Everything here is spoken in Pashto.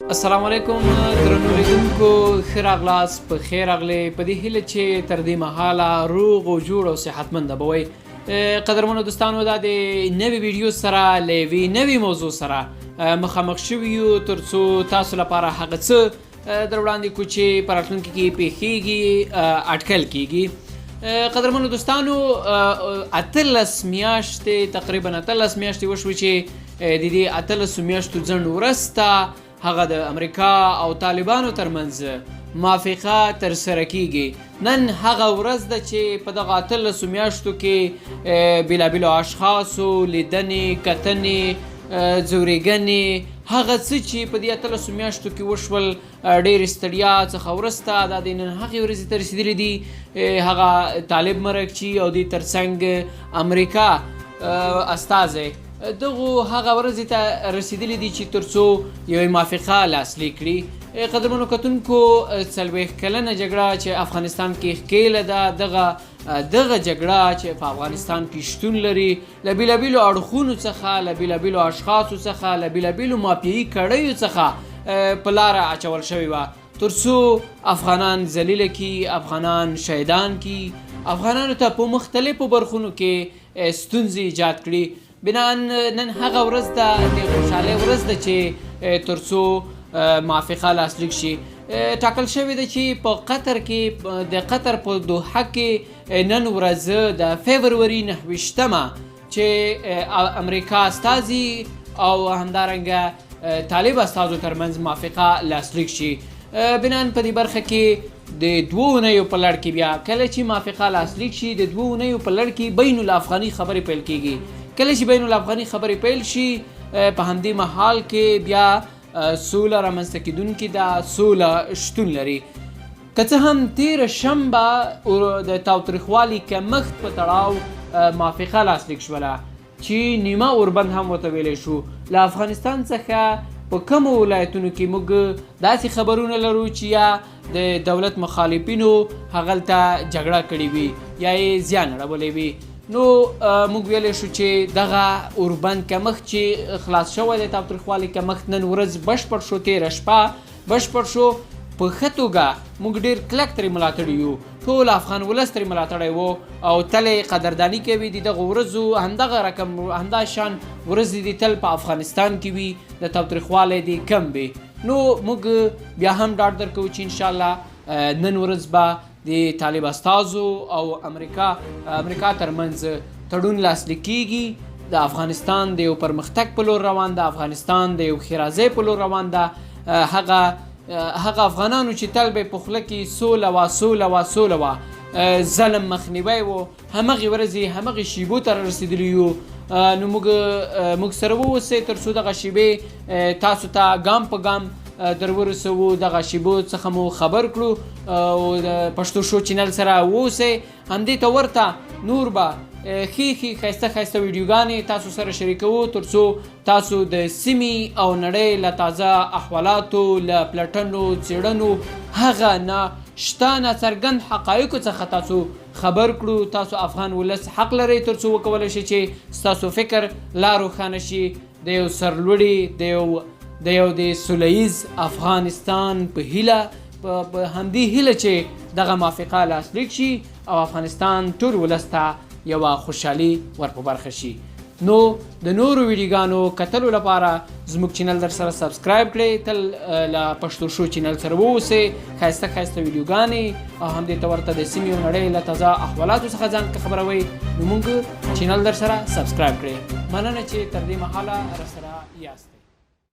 السلام علیکم درنو لیدونکو ښه راغلاست په خیر راغلی په دې هیله چې تر دې مهاله روغ او جوړ او صحتمنده به وئ قدرمنو دوستانو دا د نوې ویډیو سره له یوې نوې موضوع سره مخامخ شوي یو تر څو تاسو لپاره هغه څه در وړاندې کړو چې په راتلونکي کې پیښیږي اټکل کیږي قدرمنو دوستانو 18 میاشتې تقریبا 18 میاشتې وشوې چې د دې 18 میاشتو ځنډ وروسته هغه د امریکا او طالبانو ترمنځ موافقه ترسره کیږي نن هغه ورځ ده چې په دغه 18 میاشتو کې بیلابیلو اشخاصو لیدنې کتنې ځورېږنې هغه څه چې په دې 18 میاشتو کې وشول ډېرې ستړیا څخه وروسته دا د نن هغې ورځې ته رسېدلي دي هغه طالب مرکچي او د ترڅنګ امریکا استازی دغو هغه ورځې ته رسېدلي دي چې تر څو یوې موافقه لاسلیک کړي قدرمنو کتونکو 40 کلنه جګړه چې افغانستان کې ښکېله ده دغه جګړه چې په افغانستان کې شتون لري له بیلابیلو اړخونو څخه له بیلابیلو اشخاصو څخه له بیلابیلو مافیایي کړیو څخه په لاره اچول شوې وه تر څو افغانان ذلیله کړي افغانان شهیدان کړي افغانانو ته په مختلفو برخونو کې ستونزې ایجاد کړي بنان نن هغه ورځ ده د خوشحالۍ ورځ ده چې تر څو موافقه لاسلیک شي ټاکل شوې ده چې په قطر کې د قطر په دوحه کې نن ورځ د فبروري 9 چې امریکا استازي او همدارنګه طالب استازو ترمنځ موافقه لاسلیک شي بنان په دې برخه کې د 2 اونیو په لړ کې بیا کله چې موافقه لاسلیک شي د 2 اونیو په لړ کې بین الافغاني خبرې پیل کیږي کله چې بین الافغاني خبرې پیل شي په همدې محال کې بیا سوله رامنځته کیدونکې ده سوله شتون لري که څه هم تېره شنبه د تاوتریخوالي کمښت په تړاو موافقه لاسلیک شوله چې نیمه اوربند هم ورته ویلی شو له افغانستان څخه په کومو ولایتونو کې موږ داسې خبرونه لرو چې یا د دولت مخالفینو هغلته جګړه کړې وي یا یې زیان اړولی وي نو موږ ویلی شو چې دغه اوربند کمښت چې خلاص شوی دی تاوتریخوالي کمښت نن ورځ بشپړ شو تېره شپه بشپړ شو په ښه توګه موږ ډېر کلک ترې ملاتړي یو ټول افغان ولس ترې ملاتړی و او تل یې قدرداني کوي د دغه ورځو همدغه رقم همدا شان ورځې دي تل په افغانستان کې وي د تاوتریخوالی دی کم وي نو موږ بیا هم ډاډ درکوو چې انشاءالله نن ورځ به د طالب استازو او امریکا ترمنځ تړون لاسلیک کیږي د افغانستان د یو پرمختګ په لور روان ده افغانستان د یو ښېرازۍ په لور روان ده هغه افغانانو چې تل به یې په خوله کې سوله وه ظلم مخنیوی و همغې ورځې همغې شیبو ته رارسېدلي یو نو موږ سره واوسئ تر څو دغه شیبې تاسو ته ګام په ګام در ورسوو دغه شیبو څخه مو خبر کړو او د پښتو شو چینل سره واوسئ همدې ته ورته نور به ښې ښایسته ویډیوګانې تاسو سره شریکوو تر څو تاسو د سیمې او نړۍ له تازه احوالاتو له پلټنو څېړنو هغه ناشته ناڅرګند حقایقو څخه تاسو خبر کړو تاسو افغان ولس حق لرئ تر څو وکولی شئ چې ستاسو فکر لا روښانه شي د یو سرلوړي د یو د سوله ییز افغانستان په هیله په همدې هیله چې دغه موافقه لاسلیک شي او افغانستان ټول ولس ته یوه خوشحالي ور په برخه شي نو د نورو ویډیوګانو کتلو لپاره زموږ چینل در سره سبسکرایب کړئ تل له پښتو شو چینل سره واوسئ ښایسته ویډیوګانې او همدې ته ورته د سیمې او نړۍ له تازه احوالاتو څخه ځان خبروئ نو موږ چینل در سره سبسکرایب کړئ مننه چې تر دې مهاله راسره یاست